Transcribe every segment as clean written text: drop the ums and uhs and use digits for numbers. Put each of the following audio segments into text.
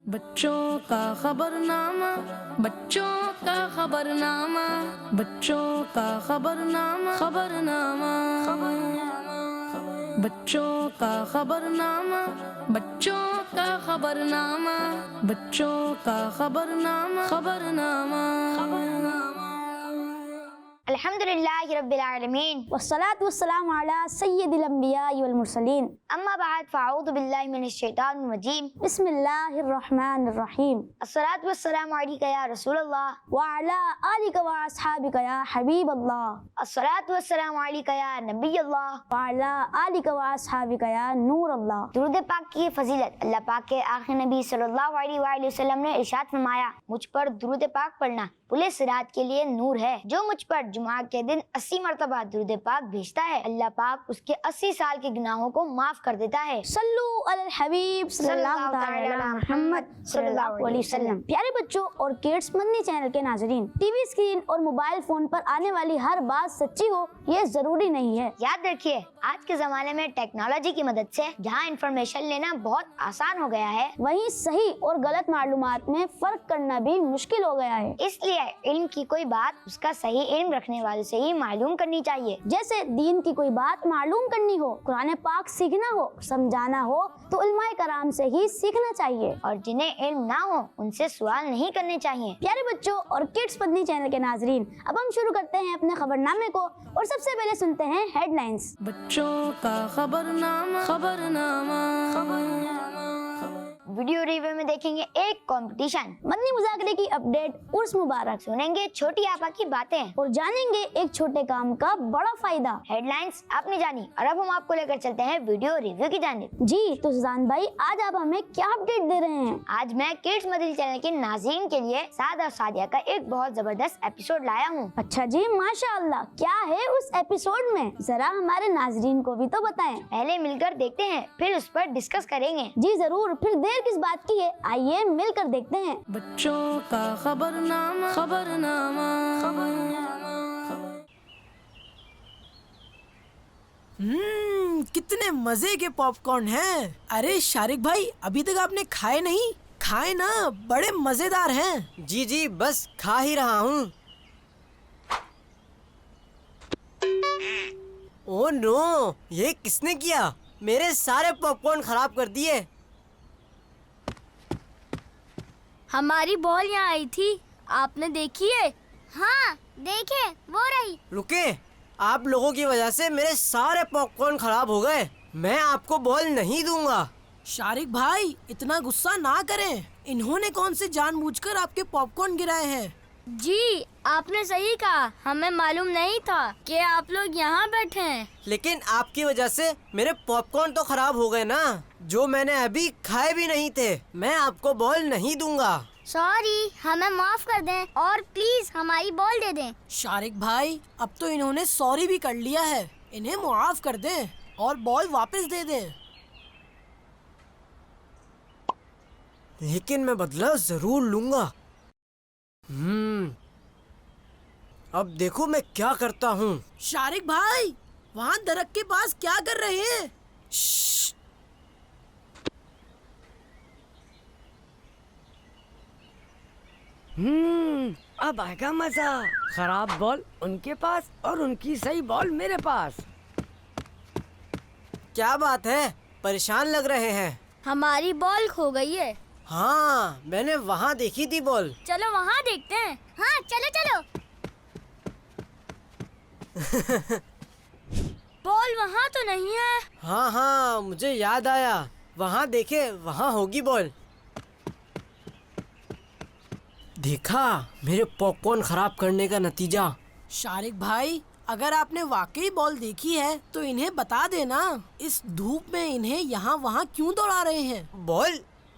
بچوں کا خبرنامہ، بچوں کا خبرنامہ، بچوں کا خبرنامہ، خبرنامہ، بچوں کا خبرنامہ، بچوں کا خبرنامہ، بچوں کا خبرنامہ، خبرنامہ۔ الحمدللہ رب العالمین والصلاة والسلام علی سید الانبیاء والمرسلین، اما بعد فاعوذ باللہ من الشیطان الرجیم، بسم اللہ الرحمن الرحیم، الصلاۃ والسلام علیک یا رسول اللہ، وعلی آلک واصحابک یا حبیب اللہ، الصلاۃ والسلام علیک یا نبی اللہ، وعلی آلک واصحابک یا نور اللہ۔ درود پاک کی فضیلت اللہ پاک کے آخری نبی صلی اللہ علیہ وآلہ وسلم نے ارشاد فرمایا، مجھ پر درود پاک پڑھنا پلے صراط کے لیے نور ہے۔ جو مجھ پر جمعہ کے دن 80 مرتبہ درود پاک بھیجتا ہے، اللہ پاک اس کے 80 سال کے گناہوں کو معاف کر دیتا ہے۔ صلو علی الحبیب صلی اللہ تعالی علی محمد صلی اللہ علیہ وسلم۔ پیارے بچوں اور کڈس مدنی چینل کے ناظرین، ٹی وی اسکرین اور موبائل فون پر آنے والی ہر بات سچی ہو یہ ضروری نہیں ہے۔ یاد رکھیے، آج کے زمانے میں ٹیکنالوجی کی مدد سے جہاں انفارمیشن لینا بہت آسان ہو گیا ہے، وہیں صحیح اور غلط معلومات میں فرق کرنا بھی مشکل ہو گیا ہے۔ اس لیے علم کی کوئی بات اس کا صحیح علم رکھنے والے سے ہی معلوم کرنی چاہیے۔ جیسے دین کی کوئی بات معلوم کرنی ہو، قرآن پاک سیکھنا ہو، سمجھانا ہو تو علماء کرام سے ہی سیکھنا چاہیے، اور جنہیں علم نہ ہو ان سے سوال نہیں کرنے چاہیے۔ پیارے بچوں اور کڈس مدنی چینل کے ناظرین، اب ہم شروع کرتے ہیں اپنے خبرنامے کو، اور سب سے پہلے سنتے ہیں ہیڈ لائنز۔ بچوں کا خبرنامہ، خبرنامہ، خبرنامہ۔ ویڈیو ریویو میں دیکھیں گے ایک کمپٹیشن، مدنی مذاکرے کی اپڈیٹ، عرس مبارک، سنیں گے چھوٹی آپا کی باتیں، اور جانیں گے ایک چھوٹے کام کا بڑا فائدہ۔ ہیڈ لائنز آپ نے جانی، اور اب ہم آپ کو لے کر چلتے ہیں ویڈیو ریویو کی جانب۔ جی تو سوزان بھائی، آج آپ ہمیں کیا اپڈیٹ دے رہے ہیں؟ آج میں کڈس مدنی چینل کے ناظرین کے لیے سعد اور سعدیہ کا ایک بہت زبردست ایپیسوڈ لایا ہوں۔ اچھا جی، ماشاء اللہ، کیا ہے اس ایپیسوڈ میں؟ ذرا ہمارے ناظرین کو بھی تو بتائیں۔ پہلے مل کر دیکھتے ہیں، پھر اس پر ڈسکس کریں گے۔ جی ضرور، پھر دیر کس بات کی ہے، آئیے مل کر دیکھتے ہیں۔ بچوں کا خبرنامہ، خبرنامہ، خبرنامہ۔ کتنے مزے کے پاپ کارن ہیں۔ ارے شارق بھائی، ابھی تک آپ نے کھائے نہیں؟ کھائے نا، بڑے مزیدار ہیں۔ جی جی، بس کھا ہی رہا ہوں۔ او نو، یہ کس نے کیا؟ میرے سارے پاپ کارن خراب کر دیے۔ ہماری بال یہاں آئی تھی، آپ نے دیکھی ہے؟ ہاں دیکھے، وہ رہی۔ رکے، آپ لوگوں کی وجہ سے میرے سارے پاپ کارن خراب ہو گئے۔ میں آپ کو بال نہیں دوں گا۔ شارق بھائی، اتنا غصہ نہ کریں، انہوں نے کون سے جان بوجھ کر آپ کے پاپ کارن گرائے ہیں؟ جی آپ نے صحیح کہا، ہمیں معلوم نہیں تھا کہ آپ لوگ یہاں بیٹھے ہیں۔ لیکن آپ کی وجہ سے میرے پاپ کارن تو خراب ہو گئے نا، جو میں نے ابھی کھائے بھی نہیں تھے۔ میں آپ کو بال نہیں دوں گا۔ سوری، ہمیں معاف کر دیں اور پلیز ہماری بال دے دیں۔ شارق بھائی، اب تو انہوں نے سوری بھی کر لیا ہے، انہیں معاف کر دیں اور بال واپس دے دیں۔ لیکن میں بدلہ ضرور لوں گا۔ اب دیکھو میں کیا کرتا ہوں۔ شارق بھائی، وہاں درخت کے پاس کیا کر رہے ہیں؟ شش۔ اب آئے گا مزہ۔ خراب بال ان کے پاس اور ان کی صحیح بال میرے پاس۔ کیا بات ہے، پریشان لگ رہے ہیں؟ ہماری بال کھو گئی ہے۔ ہاں، میں نے وہاں دیکھی تھی بال۔ چلو وہاں دیکھتے ہیں۔ ہاں چلو چلو۔ بال وہاں تو نہیں ہے۔ ہاں ہاں، مجھے یاد آیا، وہاں دیکھے، وہاں ہوگی بال۔ دیکھا، میرے پاپ کارن خراب کرنے کا نتیجہ۔ شارق بھائی، اگر آپ نے واقعی بال دیکھی ہے تو انہیں بتا دینا، اس دھوپ میں انہیں یہاں وہاں کیوں دوڑا رہے ہیں؟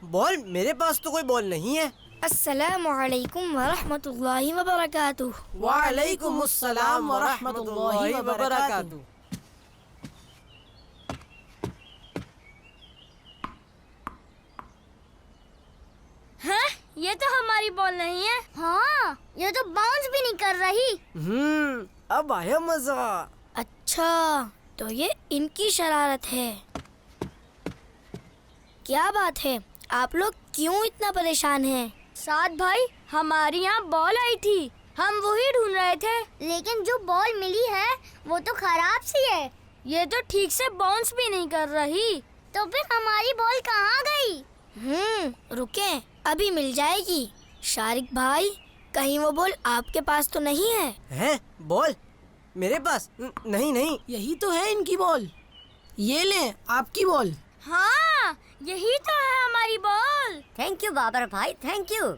بال میرے پاس تو کوئی بال نہیں ہے۔ السلام علیکم ورحمۃ اللہ وبرکاتہ۔ وعلیکم السلام ورحمۃ اللہ وبرکاتہ۔ ہاں، یہ تو ہماری بال نہیں ہے۔ ہاں، یہ تو باؤنس بھی نہیں کر رہی۔ اب آیا مزہ۔ اچھا، تو یہ ان کی شرارت ہے۔ کیا بات ہے، آپ لوگ क्यों इतना परेशान हैं? साथ भाई, हमारी यहाँ बॉल आई थी, हम वही ढूंढ रहे थे। लेकिन जो बॉल मिली है वो तो खराब सी है। ये तो ठीक से बाउंस भी नहीं कर रही। तो फिर हमारी बॉल कहाँ गई? रुके, अभी मिल जाएगी। शारिक भाई, कहीं वो बॉल आपके पास तो नहीं है? है बॉल मेरे पास? नहीं नहीं। यही तो है इनकी बॉल। ये ले आपकी बॉल। हाँ, यही तो है हमारी बॉल। थैंक यू बाबर भाई, थैंक यू।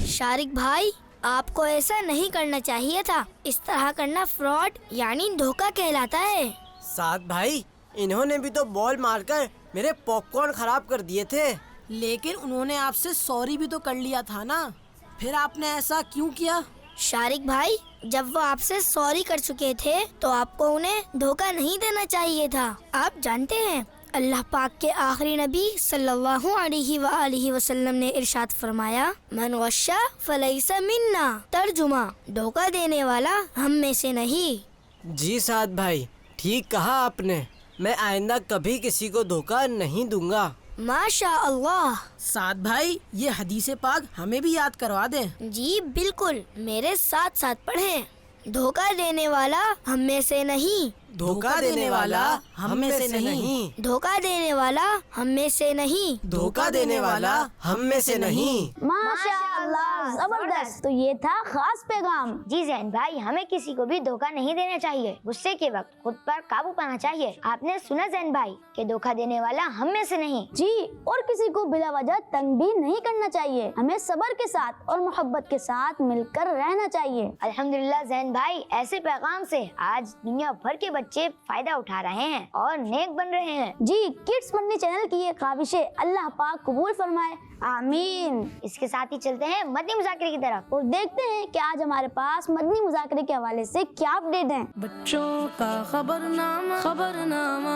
शारिक भाई, आपको ऐसा नहीं करना चाहिए था। इस तरह करना फ्रॉड यानी धोखा कहलाता है। साथ भाई, इन्होंने भी तो बॉल मारकर मेरे पॉपकॉर्न खराब कर दिए थे। लेकिन उन्होंने आपसे सॉरी भी तो कर लिया था ना, फिर आपने ऐसा क्यों किया? शारिक भाई, जब वो आपसे सॉरी कर चुके थे तो आपको उन्हें धोखा नहीं देना चाहिए था। आप जानते हैं, अल्लाह पाक के आखिरी नबी सल्लल्लाहु अलैहि वसल्लम ने इरशाद फरमाया, मन गश्शा फलैसा मिन्ना। तर्जुमा, धोखा देने वाला हम में से नहीं। जी साथ भाई, ठीक कहा आपने। मैं आइंदा कभी किसी को धोखा नहीं दूंगा। माशा अल्लाह। साथ भाई, ये हदीसे पाक हमें भी याद करवा दें। जी बिल्कुल, मेरे साथ साथ पढ़ें। धोखा देने वाला हम में से नहीं। धोखा देने वाला हम में से नहीं। धोखा देने वाला हम में से नहीं। धोखा देने वाला हम में से नहीं। माशाअल्लाह, जबरदस्त। तो ये था खास पैगाम। जी जैन भाई, हमें किसी को भी धोखा नहीं देना चाहिए। गुस्से के वक्त खुद पर काबू पाना चाहिए। आपने सुना जैन भाई कि धोखा देने वाला हम में से नहीं। जी, और किसी को बिला वजह तंग भी नहीं करना चाहिए। हमें सब्र के साथ और मोहब्बत के साथ मिलकर रहना चाहिए। अल्हम्दुलिल्लाह जैन भाई, ऐसे पैगाम से आज दुनिया भर के बच्चे फायदा उठा रहे हैं और नेक बन रहे हैं। जी, किड्स मदनी चैनल की ये ख्वाहिशें अल्लाह पाक कबूल फरमाए, आमीन। इसके साथ ही चलते हैं मदनी मुज़ाकरे की तरफ और देखते हैं कि आज हमारे पास मदनी मुज़ाकरे के हवाले से क्या अपडेट है। बच्चों का खबरनामा, खबरनामा,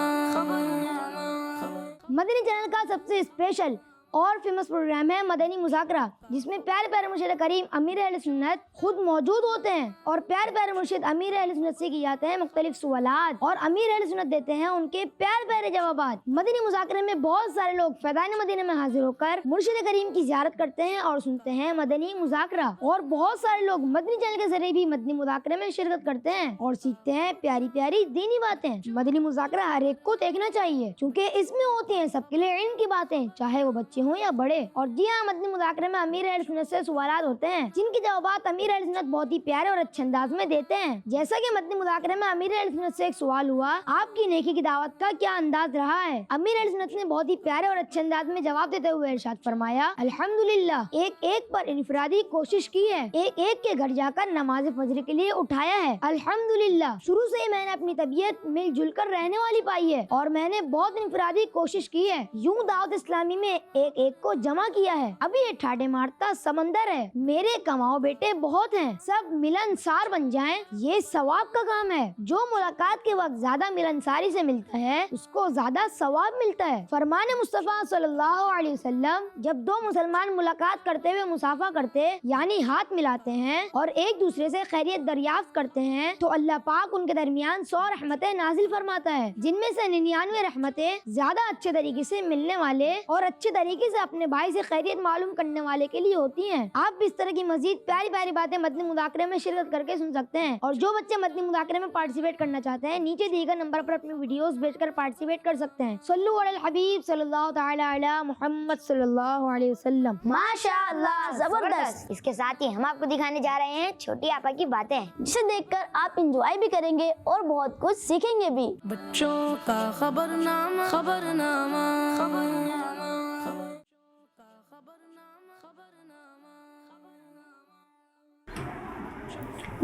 मदनी चैनल का सबसे स्पेशल और फेमस प्रोग्राम है मदनी मुज़ाकरा, जिसमें प्यारे प्यारे मुर्शिद करीम अमीर अहले सुन्नत खुद मौजूद होते हैं और प्यारे प्यारे मुर्शिद अमीर अहले सुन्नत से किए जाते हैं मुख्तलिफ सवालात और अमीर अहले सुन्नत देते हैं उनके प्यारे प्यारे जवाबात। मदनी मुज़ाकरे में बहुत सारे लोग फैज़ान मदीना में हाजिर होकर मुर्शिद करीम की ज़ियारत करते हैं और सुनते हैं मदनी मुज़ाकरा। और बहुत सारे लोग मदनी चैनल के जरिए भी मदनी मुज़ाकरे में शिरकत करते हैं और सीखते हैं प्यारी प्यारी दीनी बातें। मदनी मुज़ाकरा हर एक को देखना चाहिए, क्योंकि इसमें होती है सबके लिए इल्म की बातें, चाहे वो बच्चे हों या बड़े। और जी हाँ, मदनी मुज़ाकरे में अमीर अहले सुन्नत से सवालात होते हैं, जिनके जवाबात अमीर अहले सुन्नत बहुत ही प्यारे और अच्छे अंदाज में देते हैं। जैसा कि मदनी मुज़ाकरे में अमीर अहले सुन्नत से एक सवाल हुआ, आपकी नेकी की दावत का क्या अंदाज रहा है? अमीर अहले सुन्नत ने बहुत ही प्यारे और अच्छे अंदाज में जवाब देते हुए इरशाद फरमाया, अल्हम्दुलिल्लाह, एक एक पर इनफरादी कोशिश की है, एक एक के घर जाकर नमाज फजर के लिए उठाया है। अल्हम्दुलिल्लाह, शुरू से ही मैंने अपनी तबीयत मिलजुल कर रहने वाली पाई है और मैंने बहुत इनफरादी कोशिश की है। यूं दावत इस्लामी में एक एक को जमा किया है। अभी ये ठाटे मारता समंदर है, मेरे कमाओ बेटे बहुत हैं, सब मिलनसार बन जाएं, ये सवाब का काम है। जो मुलाकात के वक्त ज्यादा मिलनसारी से मिलता है, उसको ज्यादा सवाब मिलता है। फरमाने मुस्तफा सल्लल्लाहु अलैहि वसल्लम, जब दो मुसलमान मुलाकात करते हुए मुसाफा करते यानी हाथ मिलाते हैं और एक दूसरे से खैरियत दरियाफ्त करते हैं, तो अल्लाह पाक उनके दरमियान 100 रहमतें नाजिल फरमाता है, जिनमें से 99 रहमतें ज्यादा अच्छे तरीके से मिलने वाले और अच्छे तरीके से अपने भाई से खैरियत मालूम करने वाले के लिए होती हैं। आप भी इस तरह की मजीद प्यारी प्यारी बातें मदनी मुज़ाकरे में शिरकत करके सुन सकते हैं। और जो बच्चे मदनी मुज़ाकरे में पार्टिसिपेट करना चाहते हैं, नीचे दिए गए नंबर पर अपनी वीडियोस भेजकर पार्टिसिपेट कर सकते हैं। सल्लु अलल हबीब सल्लल्लाहु तआला अला मुहम्मद सल्लल्लाहु अलैहि वसल्लम। माशाअल्लाह, जबरदस्त। इसके साथ ही हम आपको दिखाने जा रहे हैं छोटी आपा की बातें, जिसे देखकर आप एंजॉय भी करेंगे और बहुत कुछ सीखेंगे भी। बच्चों का खबरनामा, खबरनामा, खबरनामा,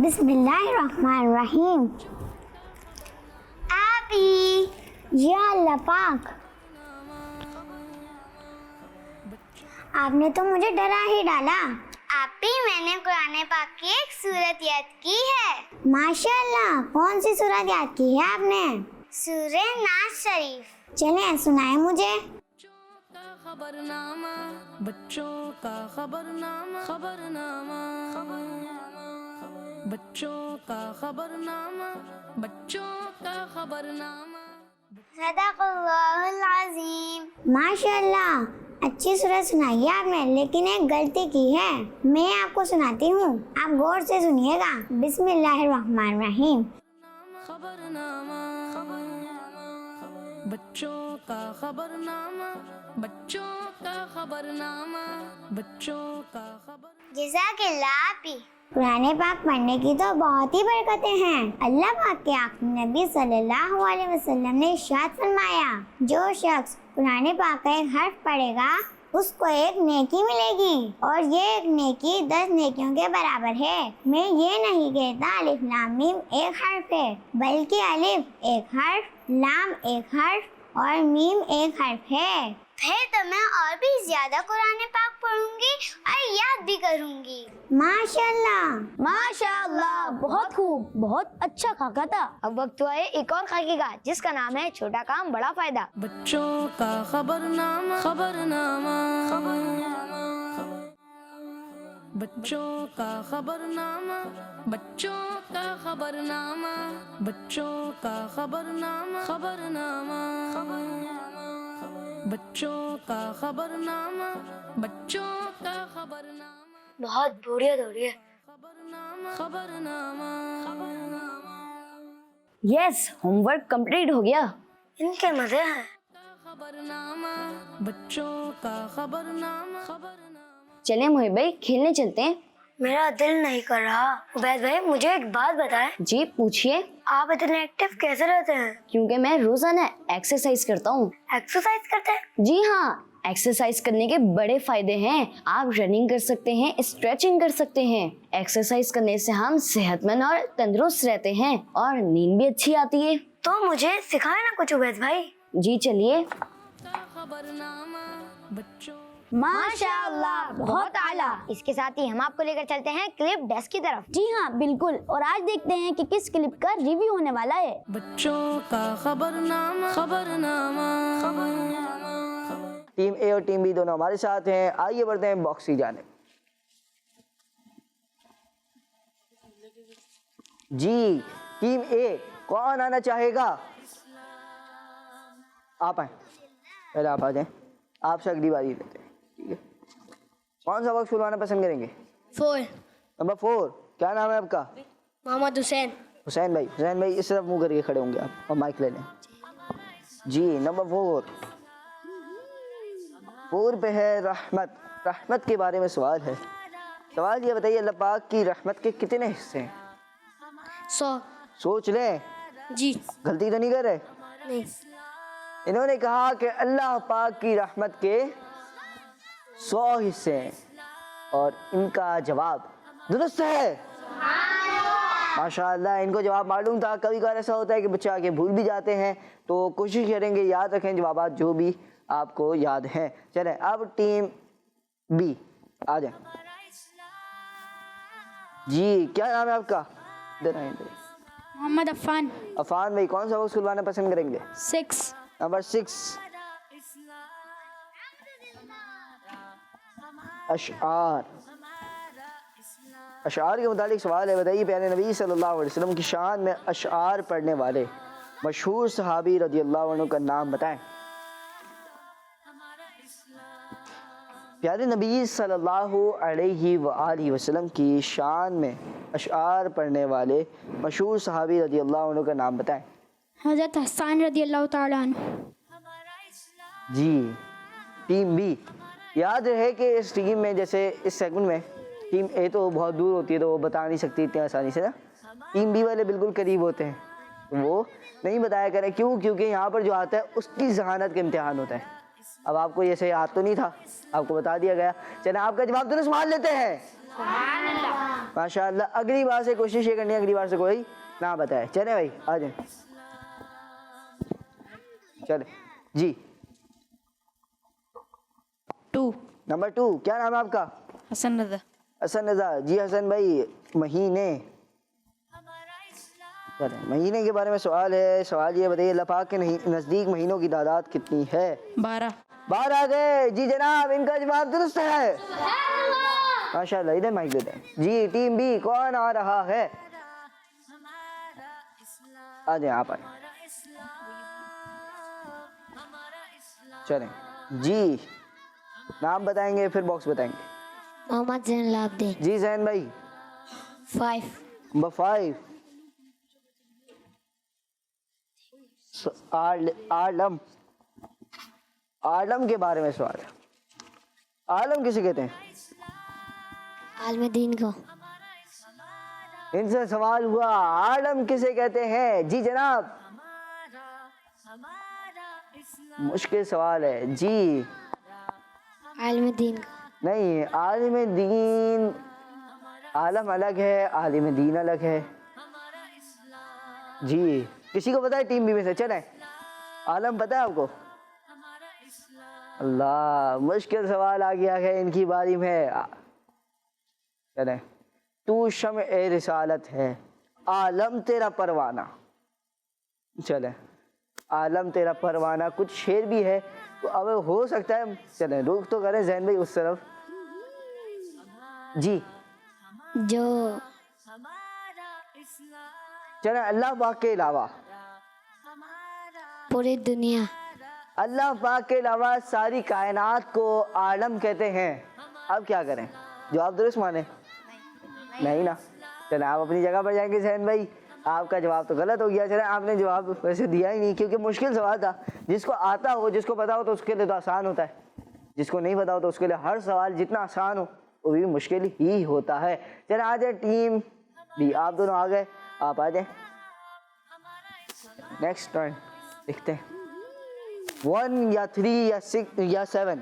बिस्मिल्लाहिर्रहमानिर्रहीम। आपी, या अल्लाह पाक, आपने तो मुझे डरा ही डाला। आपी, मैंने कुरान पाक की एक सूरत याद की है। माशाअल्लाह, कौन सी सूरत याद की है आपने? सूरे नास शरीफ। चलें, सुनाए मुझे। खबरनामा, बच्चों का खबरनामा, खबरनामा, बच्चों का खबरनामा, बच्चों का खबरनामा। सदक़ल्लाहुल अज़ीम। माशाअल्लाह, अच्छी सूरत सुनाई है आपने, लेकिन एक गलती की है। मैं आपको सुनाती हूँ, आप गौर से सुनिएगा। बिस्मिल्लाहिर्रहमानिर्रहीम। खबरनामा बच्चों का खबरनामा, बच्चों का खबरनामा, बच्चों का खबर। जज़ाकल्लाह आपी। कुरान पाक पढ़ने की तो बहुत ही बरकतें हैं। अल्लाह पाक के आखिरी नबी सल्लल्लाहु अलैहि वसल्लम ने इरशाद फरमाया, जो शख्स कुरान पाक का एक हर्फ पढ़ेगा उसको एक नेकी मिलेगी, और ये एक नेकी 10 नेकियों के बराबर है। मैं ये नहीं कहता अलिफ लाम मीम एक हर्फ है, बल्कि अलिफ एक हर्फ, लाम एक हर्फ और मीम एक हर्फ है। फिर तो मैं और भी ज्यादा कुरान पाक पढ़ूंगी और याद भी करूंगी। माशाल्लाह। माशाअल्लाह, बहुत खूब, बहुत अच्छा खाका था। अब वक्त हुआ है एक और खाके का, जिसका नाम है छोटा काम बड़ा फायदा। बच्चों का खबरनामा, खबरनामा, बच्चों का खबरनामा, बच्चों का खबरनामा, बच्चों का खबरनामा, खबरनामा, बच्चों का खबरनामा, बच्चों का खबरनामा, बहुत बोरियत हो रही है। खबरनामा, खबरनामा, यस, होमवर्क कंप्लीट हो गया। इनके मजे हैं। खबरनामा, बच्चों का खबरनामा, खबरनामा। चले मोहित भाई, खेलने चलते हैं। मेरा दिल नहीं कर रहा। उबैद भाई, मुझे एक बात बताएं, जी पूछिए। आप इतने एक्टिव कैसे रहते हैं? क्योंकि मैं रोजाना एक्सरसाइज करता हूँ। एक्सरसाइज करते हैं? जी हाँ, एक्सरसाइज करने के बड़े फायदे हैं। आप रनिंग कर सकते हैं, स्ट्रेचिंग कर सकते हैं। एक्सरसाइज करने से हम सेहतमंद और तंदुरुस्त रहते हैं और नींद भी अच्छी आती है। तो मुझे सिखाए ना कुछ उबैद भाई। जी चलिए। खबरनामा, बच्चों माशाअल्लाह, बहुत आला। इसके साथ ही हम आपको लेकर चलते हैं क्लिप डेस्क की तरफ। जी हाँ बिल्कुल, और आज देखते हैं कि किस क्लिप का रिव्यू होने वाला है। बच्चों का खबरनामा, खबरनामा, टीम ए और टीम बी दोनों हमारे साथ हैं। आइए बढ़ते हैं बॉक्स की जानिब। जी टीम ए, कौन आना चाहेगा? आप आए, पहले आप आ जाएं। आपसे अगली बारी लेते हैं, ठीक है? कौन सा बॉक्स खुलवाना पसंद करेंगे? 4 नंबर 4। क्या नाम है आपका? मोहम्मद हुसैन। हुसैन भाई। हुसैन भाई इस तरफ मुंह करके खड़े होंगे आप और माइक ले लें। जी नंबर 4 पे है रहमत। रहमत के बारे में सवाल है। सवाल ये बताइए, अल्लाह पाक की रहमत के कितने हिस्से हैं? 100। सोच लें, जी गलती तो नहीं कर रहे? नहीं। इन्होंने कहा कि अल्लाह पाक की रहमत के 100 हिस्से हैं और इनका जवाब दुरुस्त है। माशाअल्लाह, इनको जवाब मालूम था। कभी कभार ऐसा होता है कि बच्चे आके भूल भी जाते हैं, तो कोशिश करेंगे याद रखें जवाब जो भी आपको याद हैं। चलें अब टीम बी आ जाए। जी क्या नाम है आपका? मोहम्मद अफान। अफान भाई, कौन सा बॉक्स खुलवाना पसंद करेंगे? 6। नंबर 6 अशआर। अशआर के मुतालिक सवाल है। बताइए, प्यारे नबी सल्लल्लाहु अलैहि वसल्लम की शान में अशआर पढ़ने वाले मशहूर सहाबी रज़ियल्लाहु अन्हु का नाम बताएं। प्यारे नबी सल्लल्लाहु अलैहि वसल्लम की शान में अशआर पढ़ने वाले मशहूर सहाबी रज़ियल्लाहु अन्हु का नाम बताएं। हज़रत हसन रज़ियल्लाहु ताला अन्हु। जी टीम बी, याद रहे कि इस टीम में, जैसे इस सेगमेंट में टीम ए तो बहुत दूर होती है तो वो बता नहीं सकती इतनी आसानी से ना। टीम बी वाले बिल्कुल करीब होते हैं, वो नहीं बताया करें। क्यों? क्योंकि यहाँ पर जो आता है उसकी जहानत का इम्तिहान होता है। अब आपको ये सही याद तो नहीं था, आपको बता दिया गया। चले आपका जवाब दुरुस्त मान लेते हैं। माशाअल्लाह। अगली बार से कोशिश ये करनी है, अगली बार से कोई ना बताए। चले भाई आ जाए। चले जी 2 नंबर 2, क्या नाम है आपका? हसन रजा। हसन रजा। जी हसन भाई, महीने, महीने के बारे में सवाल है। सवाल ये बताइए, अल्लाह पाक के नज़दीक महीनों की तादाद कितनी है? 12। 12 आ गए। जी जनाब, इनका जवाब दुरुस्त है। माशाअल्लाह। इधर माइक देते हैं। जी टीम बी, कौन आ रहा है? आ जाए आप आए। चलें जी नाम बताएंगे फिर बॉक्स बताएंगे। मोहम्मद ज़ैन लाब्दीन। जी जैन भाई। 5। नंबर 5 आलम। आलम के बारे में सवाल है। आलम किसे कहते हैं? आलम दीन को। इनसे सवाल हुआ आलम किसे कहते हैं? जी जनाब। मुश्किल सवाल है जी। आलम दीन को। नहीं, आलिम दीन आलम अलग है, आलिम दीन अलग है जी। किसी को पता है टीम बी में से? चले आलम पता है आपको? अल्लाह, मुश्किल सवाल आ गया है इनकी बारी में। चले, तू शम्अ ए रिसालत है, आलम तेरा परवाना। चले, आलम तेरा परवाना कुछ शेर भी है तो अब हो सकता है। चले रुक तो करें जैन भाई उस तरफ जी। जो चले, अल्लाह पाक के अलावा पूरी दुनिया, अल्लाह पाक के अलावा सारी कायनात को आलम कहते हैं। अब क्या करें? जवाब दुरुस्त माने? नहीं ना। चले आप अपनी जगह पर जाएंगे जैन भाई। आपका जवाब तो गलत हो गया। चले, आपने जवाब वैसे दिया ही नहीं क्योंकि मुश्किल सवाल था। जिसको आता हो, जिसको पता हो तो उसके लिए तो आसान होता है, जिसको नहीं पता हो तो उसके लिए हर सवाल जितना आसान हो वो भी मुश्किल ही होता है। चले आ जाए टीम बी, आप दोनों आ गए, आप आ जाए। नेक्स्ट टर्न देखते हैं 1 या 3 या 6 या 7।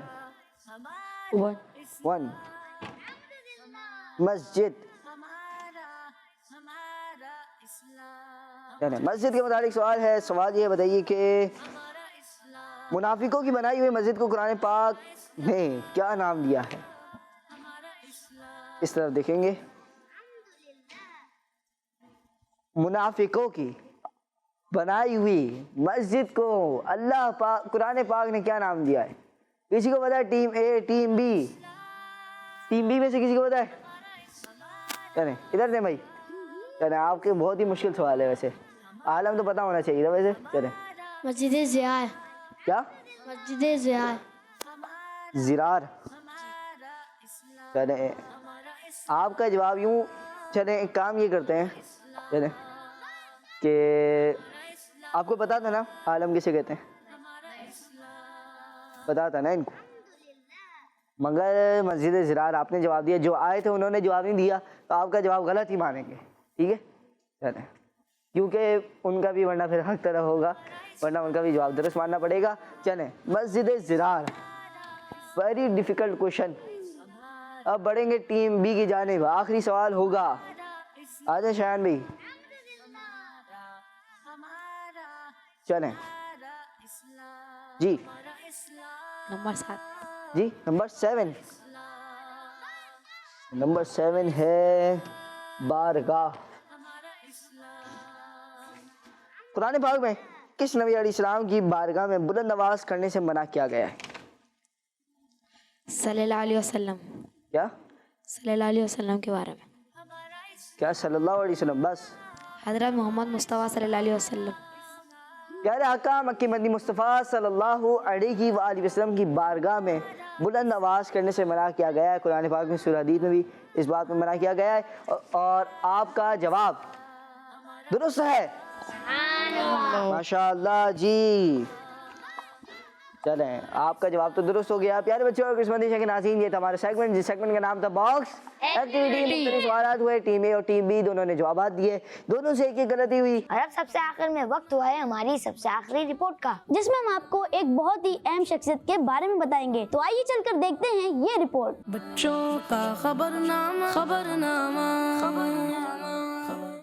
1 मस्जिद। मस्जिद के मुताबिक सवाल है। सवाल ये बताइए कि मुनाफिकों की बनाई हुई मस्जिद को कुरान पाक ने क्या नाम दिया है? इस तरफ देखेंगे। मुनाफिकों की बनाई हुई मस्जिद को अल्लाह पाक कुरान पाक ने क्या नाम दिया है? किसी को पता है? टीम ए, टीम बी। टीम बी में से किसी को पता है? चले इधर दे भाई। चले, आपके बहुत ही मुश्किल सवाल है वैसे। आलम तो पता होना चाहिए था वैसे। चले, मस्जिद ज़ियार। क्या? मस्जिद ज़ियार। ज़िरार। चले, आपका जवाब यूं। चले एक काम ये करते हैं, चले कि आपको पता था ना आलम किसे कहते हैं? पता था ना इनको, मगर मस्जिद ज़िरार आपने जवाब दिया। जो आए थे उन्होंने जवाब नहीं दिया तो आपका जवाब गलत ही मानेंगे, ठीक है? चले, क्योंकि उनका भी वरना फिर हक तरह होगा, वरना उनका भी जवाब दुरुस्त मानना पड़ेगा। चले, मस्जिद ज़िरार, वेरी डिफ़िकल्ट क्वेश्चन। अब बढ़ेंगे टीम बी की जानिब। आखिरी सवाल होगा, आ जाए शान भाई। चलें जी। नंबर 7 जी नंबर 7। नंबर 7 है बारगाह। कुरान पाक में किस नबी अलैहिस्सलाम की बारगाह में बुलंद आवाज करने से मना किया गया है? सल्लल्लाहु अलैहि वसल्लम। क्या? सल्लल्लाहु अलैहि वसल्लम के बारे में। क्या सल्लल्लाहु अलैहि वसल्लम? बस हज़रत मोहम्मद मुस्तफ़ा सल्लल्लाहु अलैहि वसल्लम। प्यारे आका मक्की मदनी मुस्तफ़ा सल्लल्लाहु अलैहि वसल्लम की बारगाह में बुलंद आवाज़ करने से मना किया गया है। कुरान पाक में सूरह हदीद में भी इस बात में मना किया गया है और आपका जवाब दुरुस्त है। माशाअल्लाह जी। चलें, आपका जवाब तो दुरुस्त हो गया। प्यारे बच्चों और किस्मती के नाज़रीन, ये था हमारा सेगमेंट, जिस सेगमेंट का नाम था बॉक्स एक्टिविटी। सवाल हुए, टीम ए और टीम बी दोनों ने जवाब दिए, दोनों से एक गलती हुई। और अब सबसे आखिर में वक्त हुआ है हमारी सबसे आखिरी रिपोर्ट का, जिसमें हम आपको एक बहुत ही अहम शख्सियत के बारे में बताएंगे। तो आइए चलकर देखते हैं ये रिपोर्ट। बच्चों का खबरनामा, खबरनामा, खबरनामा।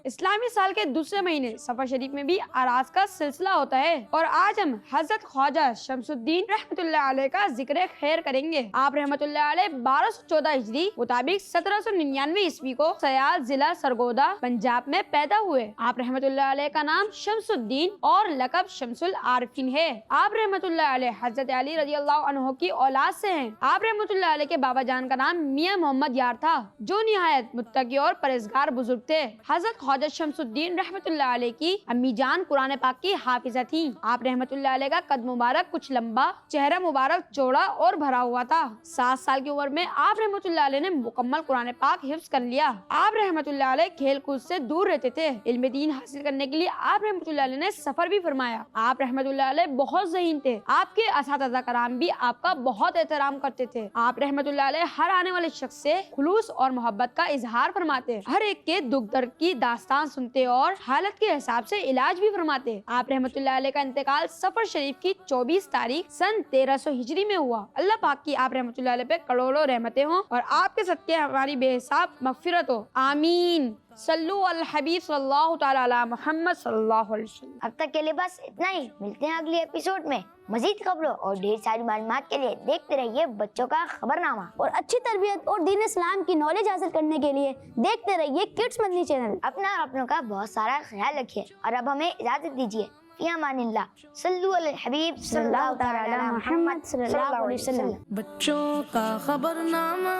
इस्लामी साल के दूसरे महीने सफर शरीफ में भी आराज का सिलसिला होता है और आज हम हजरत ख्वाजा शमसुद्दीन रहमतुल्लाह अलैह का जिक्र खैर करेंगे। आप रहमतुल्लाह अलैह 1214 हिजरी मुताबिक 1799 ईस्वी को सयाल जिला सरगोदा पंजाब में पैदा हुए। आप रहमतुल्लाह अलैह का नाम शमसुद्दीन और लकब शमसुल आरिफीन है। आप रहमतुल्लाह अलैह हजरत अली रज़ियल्लाहु अन्हु की औलाद से हैं। आप रहमतुल्लाह अलैह के बाबा जान का नाम मियां मोहम्मद यार था, जो निहायत मुत्तकी और परहेजगार बुजुर्ग थे। हजरत ख्वाजा शमसुद्दीन रहमतुल्लाह अलैह की अम्मी जान कुरान पाक की हाफिजा थी। आप रहमतुल्लाह अलैह का कद मुबारक कुछ लंबा, चेहरा मुबारक चौड़ा और भरा हुआ था। 7 साल की उम्र में आप रहमतुल्लाह अलैह ने मुकम्मल कुरान पाक हिफ्ज कर लिया। आप रहमतुल्लाह अलैह खेल कूद से दूर रहते थे। इल्म दीन हासिल करने के लिए आप रहमतुल्लाह अलैह ने सफर भी फरमाया। आप रहमतुल्लाह अलैह बहुत ज़हीन थे। आपके असातिज़ा कराम भी आपका बहुत एहतराम करते थे। आप रहमतुल्लाह अलैह हर आने वाले शख्स से खुलूस और मोहब्बत का इजहार फरमाते, हर एक के दुख दर्द की दास्तान सुनते और हालत के हिसाब से इलाज भी फरमाते। आप रहमतुल्लाह अलैह का इंतकाल सफर शरीफ की 24 तारीख सन 1300 हिजरी में हुआ। अल्लाह पाक की आप रहमतुल्लाह अलैह पे करोड़ों रहमतें हों और आपके सदके हमारी बेहिसाब मगफिरत हो। आमीन। सल्लु अल हबीब सल्लल्लाहु तआला अला मुहम्मद सल्लल्लाहु अलैहि वसल्लम। अब तक के लिए बस इतना ही। मिलते हैं अगले एपिसोड में। मजीद खबरों और ढेर सारी मालूमात के लिए देखते रहिए बच्चों का खबरनामा। और अच्छी तरबियत और दीन इस्लाम की नॉलेज हासिल करने के लिए देखते रहिए किड्स मदनी चैनल। अपना और अपनों का बहुत सारा ख्याल रखिए और अब हमें इजाजत दीजिए। फी अमानिल्लाह। सल्लु अल हबीब सल्लल्लाहु तआला अला मुहम्मद सल्लल्लाहु अलैहि वसल्लम। बच्चों का खबरनामा,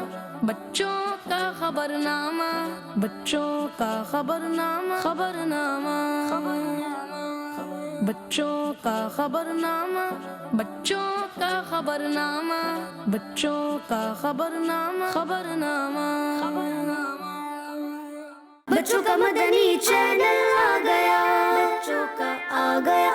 बच्चों का खबरनामा, बच्चों का खबरनामा, खबरनामा, बच्चों का खबरनामा, बच्चों का खबरनामा, बच्चों का खबरनामा, खबरनामा, बच्चों का मदनी चैनल आ गया, बच्चों का आ गया